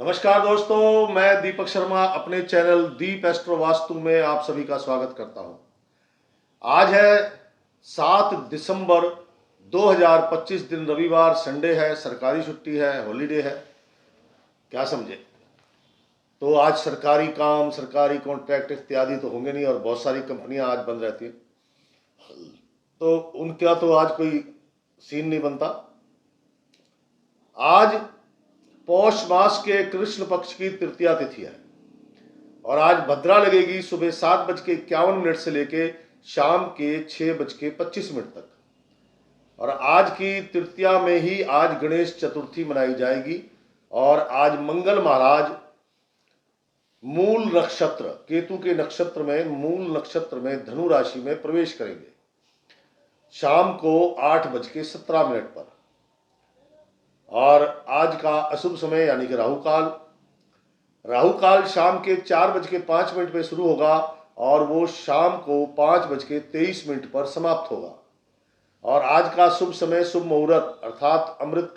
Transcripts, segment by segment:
नमस्कार दोस्तों, मैं दीपक शर्मा अपने चैनल दीप एस्ट्रो वास्तु में आप सभी का स्वागत करता हूं। आज है 7 दिसंबर 2025, दिन रविवार, संडे है, सरकारी छुट्टी है, हॉलीडे है, क्या समझे। तो आज सरकारी काम, सरकारी कॉन्ट्रैक्ट इत्यादि तो होंगे नहीं और बहुत सारी कंपनियां आज बंद रहती हैं, तो उनका तो आज कोई सीन नहीं बनता। आज पौष मास के कृष्ण पक्ष की तृतीया तिथि है और आज भद्रा लगेगी सुबह 7:51 से लेके शाम के 6:25 तक। और आज की तृतीया में ही आज गणेश चतुर्थी मनाई जाएगी और आज मंगल महाराज मूल नक्षत्र, केतु के नक्षत्र में, मूल नक्षत्र में धनु राशि में प्रवेश करेंगे शाम को 8:17 पर। और आज का अशुभ समय यानी कि राहु काल शाम के 4:05 पे शुरू होगा और वो शाम को 5:23 पर समाप्त होगा। और आज का शुभ समय, शुभ मुहूर्त अर्थात अमृत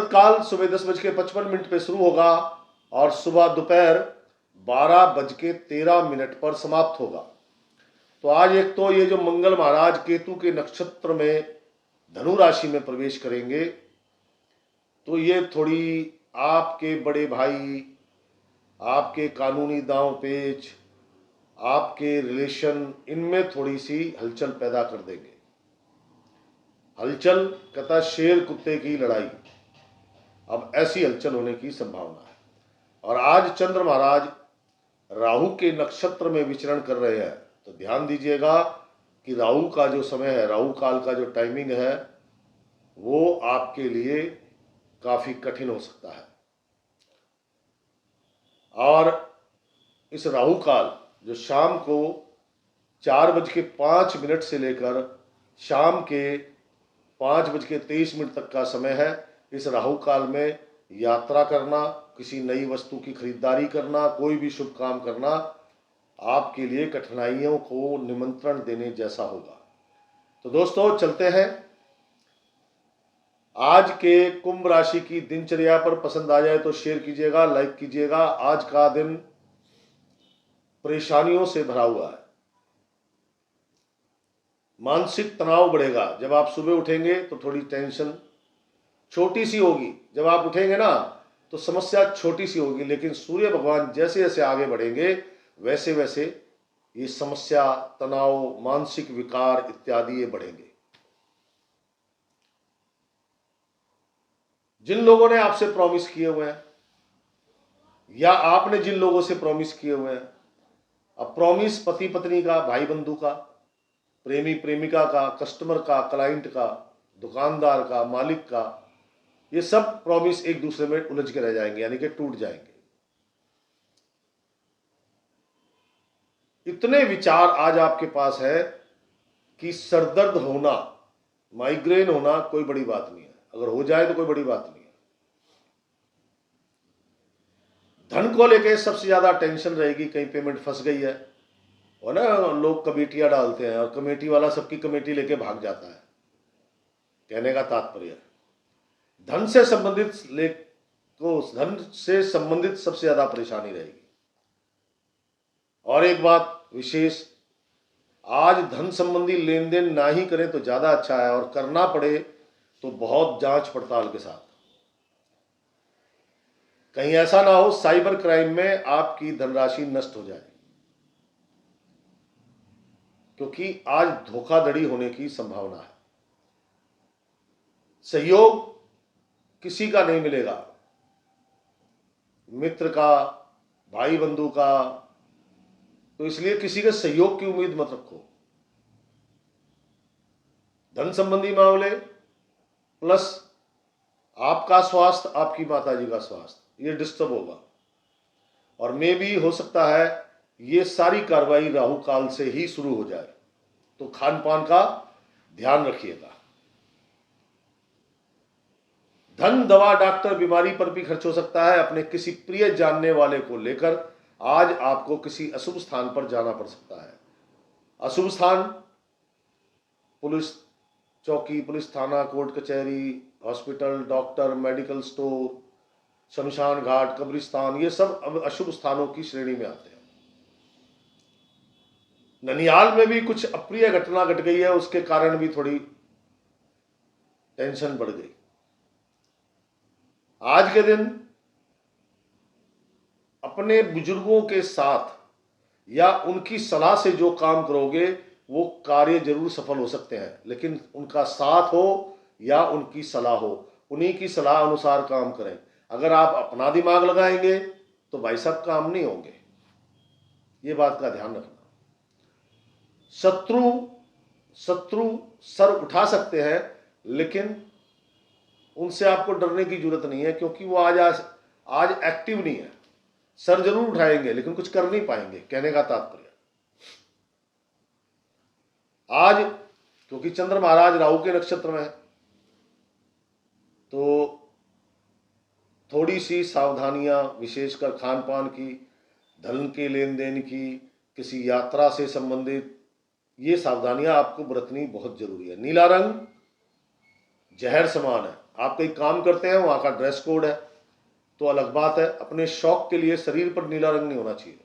काल सुबह 10:55 पे शुरू होगा और सुबह दोपहर 12:13 पर समाप्त होगा। तो आज एक तो ये जो मंगल महाराज केतु के नक्षत्र में धनु राशि में प्रवेश करेंगे, तो ये थोड़ी आपके बड़े भाई, आपके कानूनी दांव पेच, आपके रिलेशन, इनमें थोड़ी सी हलचल पैदा कर देंगे। हलचल कहता शेर कुत्ते की लड़ाई, अब ऐसी हलचल होने की संभावना है। और आज चंद्र महाराज राहु के नक्षत्र में विचरण कर रहे हैं, तो ध्यान दीजिएगा कि राहु का जो समय है, राहु काल का जो टाइमिंग है, वो आपके लिए काफी कठिन हो सकता है। और इस राहु काल जो शाम को 4:05 से लेकर शाम के 5:23 तक का समय है, इस राहु काल में यात्रा करना, किसी नई वस्तु की खरीदारी करना, कोई भी शुभ काम करना आपके लिए कठिनाइयों को निमंत्रण देने जैसा होगा। तो दोस्तों चलते हैं आज के कुंभ राशि की दिनचर्या पर। पसंद आ जाए तो शेयर कीजिएगा, लाइक कीजिएगा। आज का दिन परेशानियों से भरा हुआ है, मानसिक तनाव बढ़ेगा। जब आप सुबह उठेंगे तो थोड़ी टेंशन छोटी सी होगी, जब आप उठेंगे ना तो समस्या छोटी सी होगी, लेकिन सूर्य भगवान जैसे जैसे आगे बढ़ेंगे वैसे वैसे ये समस्या, तनाव, मानसिक विकार इत्यादि ये बढ़ेंगे। जिन लोगों ने आपसे प्रॉमिस किए हुए हैं या आपने जिन लोगों से प्रॉमिस किए हुए हैं, अब प्रॉमिस पति पत्नी का, भाई बंधु का, प्रेमी प्रेमिका का, कस्टमर का, क्लाइंट का, दुकानदार का, मालिक का, ये सब प्रॉमिस एक दूसरे में उलझ के रह जाएंगे, यानी कि टूट जाएंगे। इतने विचार आज आपके पास है कि सरदर्द होना, माइग्रेन होना कोई बड़ी बात नहीं है, अगर हो जाए तो कोई बड़ी बात नहीं है। धन को लेके सबसे ज्यादा टेंशन रहेगी, कहीं पेमेंट फंस गई है, और ना लोग कमेटियां डालते हैं और कमेटी वाला सबकी कमेटी लेके भाग जाता है। कहने का तात्पर्य धन से संबंधित सबसे ज्यादा परेशानी रहेगी। और एक बात विशेष, आज धन संबंधी लेन देन ना ही करें तो ज्यादा अच्छा है, और करना पड़े तो बहुत जांच पड़ताल के साथ। कहीं ऐसा ना हो साइबर क्राइम में आपकी धनराशि नष्ट हो जाए, क्योंकि आज धोखाधड़ी होने की संभावना है। सहयोग किसी का नहीं मिलेगा, मित्र का, भाई बंधु का, तो इसलिए किसी के सहयोग की उम्मीद मत रखो। धन संबंधी मामले प्लस आपका स्वास्थ्य, आपकी माताजी का स्वास्थ्य, ये डिस्टर्ब होगा। और मे भी हो सकता है ये सारी कार्रवाई राहु काल से ही शुरू हो जाए, तो खान पान का ध्यान रखिएगा। धन, दवा, डॉक्टर, बीमारी पर भी खर्च हो सकता है। अपने किसी प्रिय जानने वाले को लेकर आज आपको किसी अशुभ स्थान पर जाना पड़ सकता है। अशुभ स्थान पुलिस चौकी, पुलिस थाना, कोर्ट कचहरी, हॉस्पिटल, डॉक्टर, मेडिकल स्टोर, शमशान घाट, कब्रिस्तान, ये सब अब अशुभ स्थानों की श्रेणी में आते हैं। ननिहाल में भी कुछ अप्रिय घटना घट गई है, उसके कारण भी थोड़ी टेंशन बढ़ गई। आज के दिन अपने बुजुर्गों के साथ या उनकी सलाह से जो काम करोगे वो कार्य जरूर सफल हो सकते हैं, लेकिन उनका साथ हो या उनकी सलाह हो, उन्हीं की सलाह अनुसार काम करें। अगर आप अपना दिमाग लगाएंगे तो भाई साहब काम नहीं होंगे, ये बात का ध्यान रखना। शत्रु शत्रु सर उठा सकते हैं, लेकिन उनसे आपको डरने की जरूरत नहीं है, क्योंकि वो आज एक्टिव नहीं है। सर जरूर उठाएंगे लेकिन कुछ कर नहीं पाएंगे, कहने का तात्पर्य। आज क्योंकि चंद्र महाराज राहु के नक्षत्र में है, तो थोड़ी सी सावधानियां, विशेषकर खान पान की, धन के लेन देन की, किसी यात्रा से संबंधित, ये सावधानियां आपको बरतनी बहुत जरूरी है। नीला रंग जहर समान है। आप कहीं काम करते हैं, वहां का ड्रेस कोड है तो अलग बात है। अपने शौक के लिए शरीर पर नीला रंग नहीं होना चाहिए।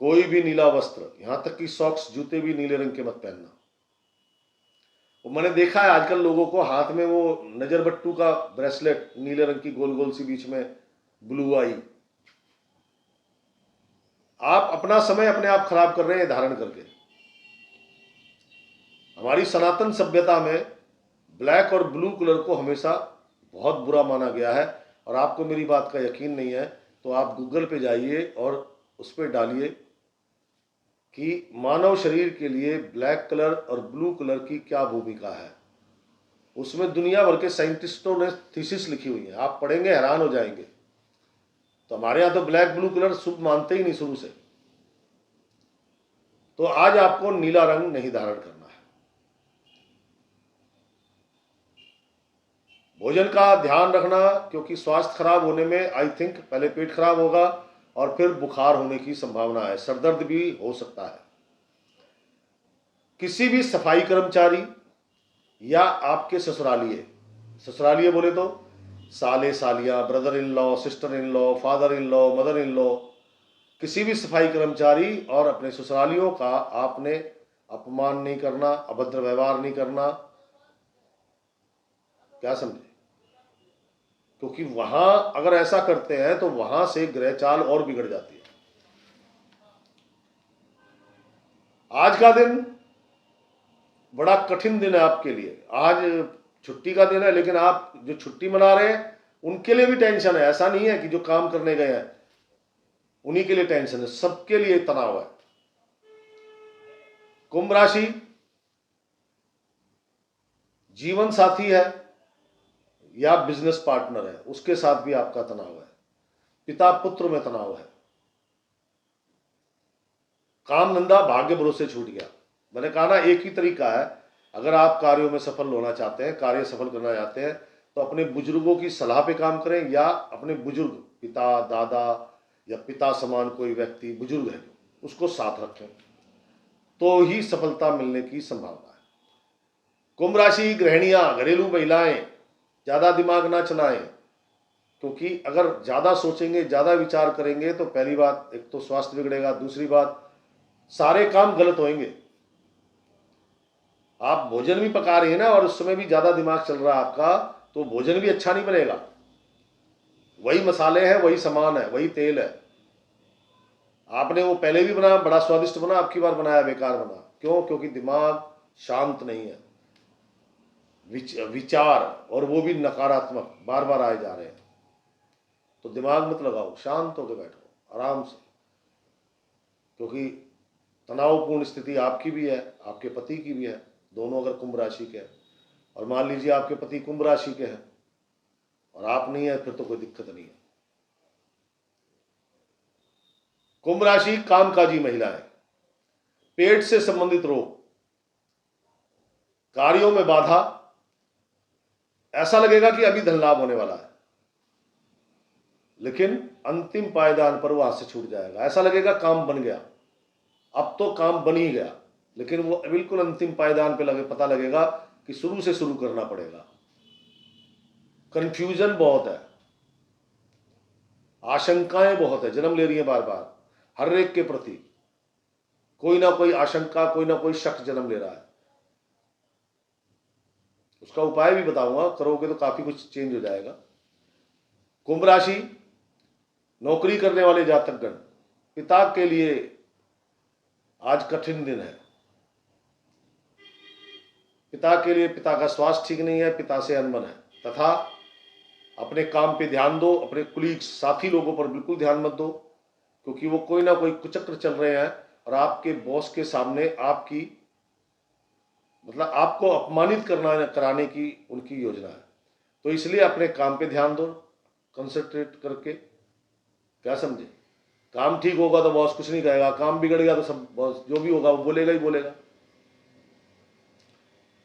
कोई भी नीला वस्त्र, यहां तक कि सॉक्स, जूते भी नीले रंग के मत पहनना। वो मैंने देखा है आजकल लोगों को हाथ में वो नजर बट्टू का ब्रेसलेट, नीले रंग की गोल गोल सी बीच में ब्लू आई। आप अपना समय अपने आप खराब कर रहे हैं धारण करके। हमारी सनातन सभ्यता में ब्लैक और ब्लू कलर को हमेशा बहुत बुरा माना गया है, और आपको मेरी बात का यकीन नहीं है तो आप गूगल पे जाइए और उस पर डालिए कि मानव शरीर के लिए ब्लैक कलर और ब्लू कलर की क्या भूमिका है। उसमें दुनिया भर के साइंटिस्टों ने थीसिस लिखी हुई है, आप पढ़ेंगे हैरान हो जाएंगे। तो हमारे यहाँ तो ब्लैक ब्लू कलर शुभ मानते ही नहीं शुरू से। तो आज आपको नीला रंग नहीं धारण करना है। भोजन का ध्यान रखना, क्योंकि स्वास्थ्य खराब होने में आई थिंक पहले पेट खराब होगा और फिर बुखार होने की संभावना है, सरदर्द भी हो सकता है। किसी भी सफाई कर्मचारी या आपके ससुरालिए बोले तो साले, सालिया, brother in law, sister in law, father in law, mother in law, किसी भी सफाई कर्मचारी और अपने ससुरालियों का आपने अपमान नहीं करना, अभद्र व्यवहार नहीं करना। क्या समझे? क्योंकि वहां अगर ऐसा करते हैं तो वहां से ग्रह चाल और बिगड़ जाती है। आज का दिन बड़ा कठिन दिन है आपके लिए। आज छुट्टी का दिन है, लेकिन आप जो छुट्टी मना रहे हैं उनके लिए भी टेंशन है। ऐसा नहीं है कि जो काम करने गए हैं उन्हीं के लिए टेंशन है, सबके लिए तनाव है। कुंभ राशि जीवन साथी है या बिजनेस पार्टनर है, उसके साथ भी आपका तनाव है। पिता पुत्र में तनाव है। काम धंधा भाग्य भरोसे छूट गया। मैंने कहा ना, एक ही तरीका है, अगर आप कार्यों में सफल होना चाहते हैं, कार्य सफल करना चाहते हैं, तो अपने बुजुर्गों की सलाह पे काम करें, या अपने बुजुर्ग, पिता, दादा या पिता समान कोई व्यक्ति बुजुर्ग है उसको साथ रखें, तो ही सफलता मिलने की संभावना है। कुंभ राशि गृहिणियां, घरेलू महिलाएं, ज्यादा दिमाग ना चलाएं, क्योंकि अगर ज्यादा सोचेंगे, ज्यादा विचार करेंगे तो पहली बात एक तो स्वास्थ्य बिगड़ेगा, दूसरी बात सारे काम गलत होंगे। आप भोजन भी पका रही है ना और उस समय भी ज्यादा दिमाग चल रहा है आपका, तो भोजन भी अच्छा नहीं बनेगा। वही मसाले हैं, वही सामान है, वही तेल है। आपने वो पहले भी बनाया बड़ा स्वादिष्ट बना, आपकी बार बनाया बेकार बना। क्यों? क्योंकि दिमाग शांत नहीं है। विचार और वो भी नकारात्मक बार बार आए जा रहे हैं। तो दिमाग मत लगाओ, शांत होकर बैठो आराम से, क्योंकि तनावपूर्ण स्थिति आपकी भी है, आपके पति की भी है। दोनों अगर कुंभ राशि के हैं, और मान लीजिए आपके पति कुंभ राशि के हैं और आप नहीं है, फिर तो कोई दिक्कत नहीं है। कुंभ राशि कामकाजी महिलाएं, पेट से संबंधित रोग, कार्यों में बाधा, ऐसा लगेगा कि अभी धन लाभ होने वाला है, लेकिन अंतिम पायदान पर वहां से छूट जाएगा। ऐसा लगेगा काम बन गया, अब तो काम बन ही गया, लेकिन वो बिल्कुल अंतिम पायदान पे पता लगेगा कि शुरू से शुरू करना पड़ेगा। कंफ्यूजन बहुत है। आशंकाएं बहुत है, जन्म ले रही हैं बार बार, हर एक के प्रति कोई ना कोई आशंका, कोई ना कोई शक जन्म ले रहा है। उसका उपाय भी बताऊंगा, करोगे तो काफी कुछ चेंज हो जाएगा। कुंभ राशि, नौकरी करने वाले जातकगण, पिता के लिए आज कठिन दिन है। पिता के लिए, पिता का स्वास्थ्य ठीक नहीं है, पिता से अनबन है, तथा अपने काम पे ध्यान दो, अपने कुलीग साथी लोगों पर बिल्कुल ध्यान मत दो, क्योंकि वो कोई ना कोई कुचक्र चल रहे हैं और आपके बॉस के सामने आपकी मतलब आपको अपमानित कराने की उनकी योजना है। तो इसलिए अपने काम पे ध्यान दो, कंसंट्रेट करके, क्या समझे। काम ठीक होगा तो बॉस कुछ नहीं कहेगा, काम बिगड़ गया तो सब बॉस जो भी होगा वो बोलेगा ही बोलेगा।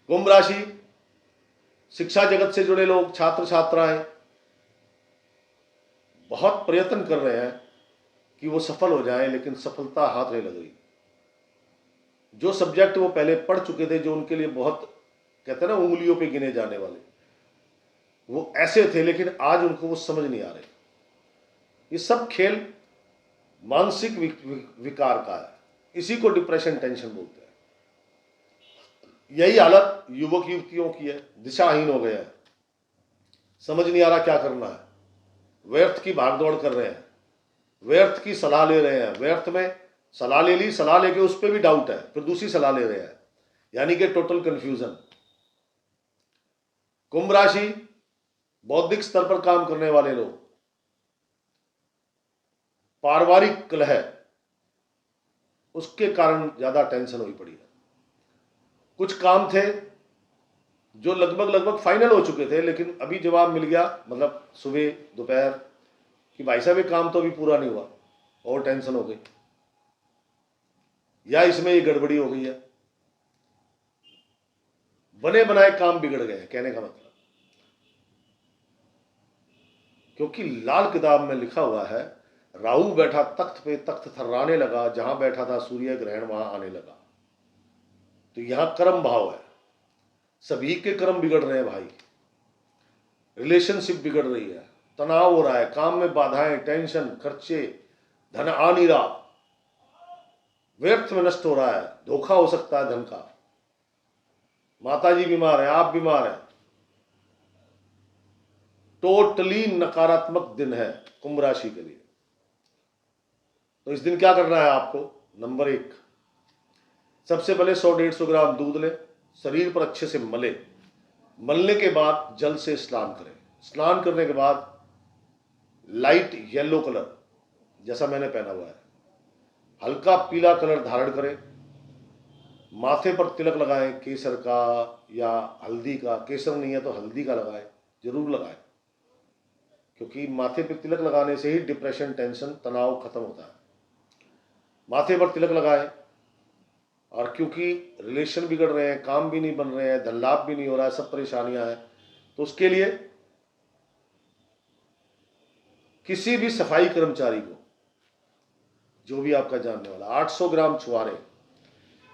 कुंभ राशि, शिक्षा जगत से जुड़े लोग, छात्र छात्राएं बहुत प्रयत्न कर रहे हैं कि वो सफल हो जाएं, लेकिन सफलता हाथ नहीं लग रही। जो सब्जेक्ट वो पहले पढ़ चुके थे, जो उनके लिए बहुत कहते हैं ना उंगलियों पे गिने जाने वाले, वो ऐसे थे, लेकिन आज उनको वो समझ नहीं आ रहे। ये सब खेल मानसिक विकार का है, इसी को डिप्रेशन, टेंशन बोलते हैं। यही हालत युवक युवतियों की है, दिशाहीन हो गए हैं, समझ नहीं आ रहा क्या करना है, व्यर्थ की भागदौड़ कर रहे हैं, व्यर्थ की सलाह ले रहे हैं, व्यर्थ में सलाह ले ली, सलाह लेके उस पर भी डाउट है, फिर दूसरी सलाह ले रहे हैं, यानी कि टोटल कंफ्यूजन। कुंभ राशि, बौद्धिक स्तर पर काम करने वाले लोग, पारिवारिक कलह, उसके कारण ज्यादा टेंशन हुई पड़ी है। कुछ काम थे जो लगभग फाइनल हो चुके थे, लेकिन अभी जवाब मिल गया, मतलब सुबह दोपहर, कि भाई साहब ये काम तो अभी पूरा नहीं हुआ, और टेंशन हो गई, या इसमें ये गड़बड़ी हो गई है। बने बनाए काम बिगड़ गए, कहने का मतलब, क्योंकि लाल किताब में लिखा हुआ है, राहु बैठा तख्त पे, तख्त थर्राने लगा, जहां बैठा था सूर्य ग्रहण वहां आने लगा। तो यहां कर्म भाव है, सभी के कर्म बिगड़ रहे हैं भाई, रिलेशनशिप बिगड़ रही है, तनाव हो रहा है, काम में बाधाएं, टेंशन, खर्चे, धन आ नहीं रहा, व्यर्थ में नष्ट हो रहा है, धोखा हो सकता है धन का, माता जी बीमार है, आप बीमार हैं, टोटली नकारात्मक दिन है कुंभ राशि के लिए। तो इस दिन क्या करना है आपको? नंबर 1, सबसे पहले 100-150 ग्राम दूध ले, शरीर पर अच्छे से मले, मलने के बाद जल से स्नान करें, स्नान करने के बाद लाइट येलो कलर, जैसा मैंने पहना हुआ है, हल्का पीला कलर धारण करें, माथे पर तिलक लगाएं, केसर का या हल्दी का, केसर नहीं है तो हल्दी का लगाएं, जरूर लगाएं, क्योंकि माथे पर तिलक लगाने से ही डिप्रेशन, टेंशन, तनाव खत्म होता है। माथे पर तिलक लगाएं, और क्योंकि रिलेशन बिगड़ रहे हैं, काम भी नहीं बन रहे हैं, धन लाभ भी नहीं हो रहा है, सब परेशानियां हैं, तो उसके लिए किसी भी सफाई कर्मचारी को, जो भी आपका जानने वाला, 800 ग्राम छुआरे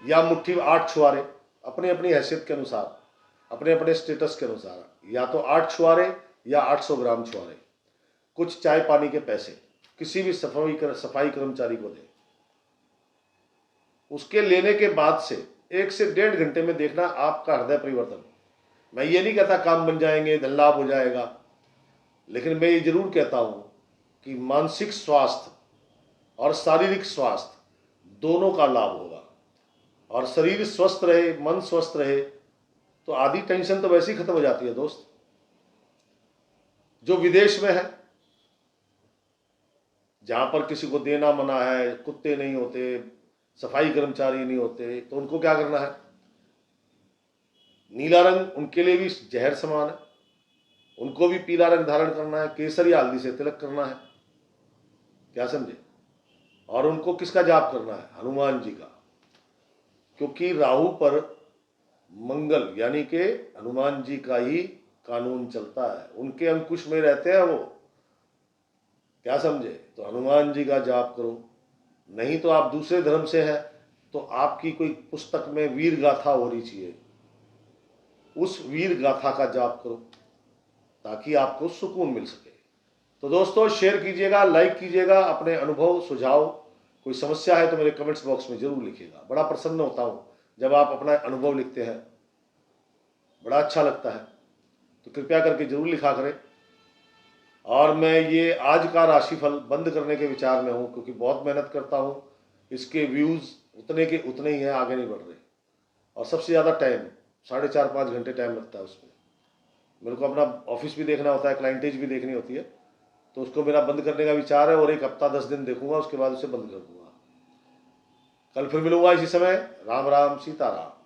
या मुट्ठी 8 छुआरे, अपने अपनी हैसियत के अनुसार, अपने अपने स्टेटस के अनुसार, या तो 8 छुआरे या 800 ग्राम छुआरे, कुछ चाय पानी के पैसे किसी भी सफाई कर्मचारी को दें। उसके लेने के बाद से 1 से 1.5 घंटे में देखना आपका हृदय परिवर्तन। मैं ये नहीं कहता काम बन जाएंगे, धन लाभ हो जाएगा, लेकिन मैं ये जरूर कहता हूं कि मानसिक स्वास्थ्य और शारीरिक स्वास्थ्य दोनों का लाभ होगा, और शरीर स्वस्थ रहे, मन स्वस्थ रहे, तो आधी टेंशन तो वैसे ही खत्म हो जाती है दोस्त। जो विदेश में है, जहां पर किसी को देना मना है, कुत्ते नहीं होते, सफाई कर्मचारी नहीं होते, तो उनको क्या करना है? नीला रंग उनके लिए भी जहर समान है, उनको भी पीला रंग धारण करना है, केसर या हल्दी से तिलक करना है, क्या समझे। और उनको किसका जाप करना है? हनुमान जी का, क्योंकि राहु पर मंगल यानी कि हनुमान जी का ही कानून चलता है, उनके अंकुश में रहते हैं वो, क्या समझे। तो हनुमान जी का जाप करो, नहीं तो आप दूसरे धर्म से हैं तो आपकी कोई पुस्तक में वीर गाथा होनी चाहिए, उस वीर गाथा का जाप करो ताकि आपको सुकून मिल सके। तो दोस्तों शेयर कीजिएगा, लाइक कीजिएगा, अपने अनुभव सुझाव, कोई समस्या है तो मेरे कमेंट्स बॉक्स में जरूर लिखिएगा। बड़ा प्रसन्न होता हूँ जब आप अपना अनुभव लिखते हैं, बड़ा अच्छा लगता है, तो कृपया करके जरूर लिखा करें। और मैं ये आज का राशिफल बंद करने के विचार में हूँ, क्योंकि बहुत मेहनत करता हूँ, इसके व्यूज़ उतने के उतने ही हैं, आगे नहीं बढ़ रहे। और सबसे ज़्यादा टाइम 4.5-5 घंटे टाइम लगता है उसमें। मेरे को अपना ऑफिस भी देखना होता है, क्लाइंटेज भी देखनी होती है, तो उसको मेरा बंद करने का विचार है। और एक हफ्ता 10 दिन देखूंगा, उसके बाद उसे बंद कर दूंगा। कल फिर मिलूंगा इसी समय। राम राम, सीताराम।